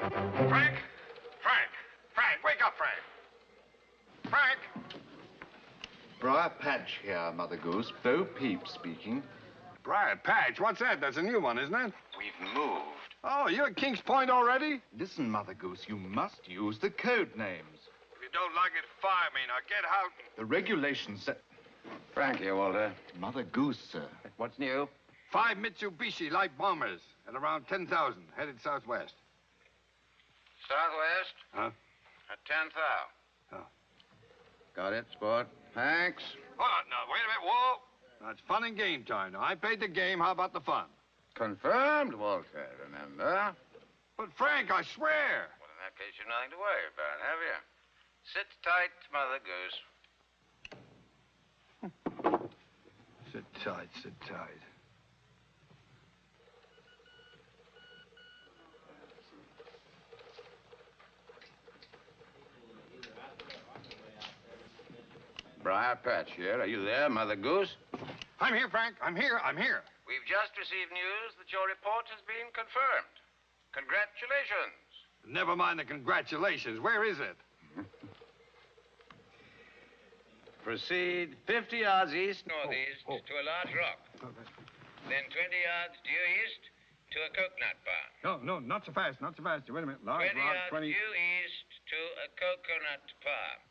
Frank! Frank! Frank, wake up, Frank! Frank! Briar Patch here, Mother Goose. Bo Peep speaking. Briar Patch? What's that? That's a new one, isn't it? We've moved. Oh, you're at King's Point already? Listen, Mother Goose, you must use the code names. If you don't like it, fire me. Now get out. The regulations say... Frank here, Walter. Mother Goose, sir. What's new? 5 Mitsubishi light bombers at around 10,000, headed southwest. Southwest? Huh? At 10,000. Oh. Got it, sport. Thanks. Hold on now. Wait a minute. Whoa. Now, it's fun and game time. Now, I paid the game. How about the fun? Confirmed, Walter, remember? But, Frank, I swear. Well, in that case, you've nothing to worry about, have you? Sit tight, Mother Goose. Sit tight, sit tight. Briar Patch here. Are you there, Mother Goose? I'm here, Frank. I'm here. We've just received news that your report has been confirmed. Congratulations. Never mind the congratulations. Where is it? Proceed 50 yards east-northeast to a large rock. Then 20 yards due east to a coconut palm. No, not so fast. Not so fast. Wait a minute. 20 yards due east to a coconut palm.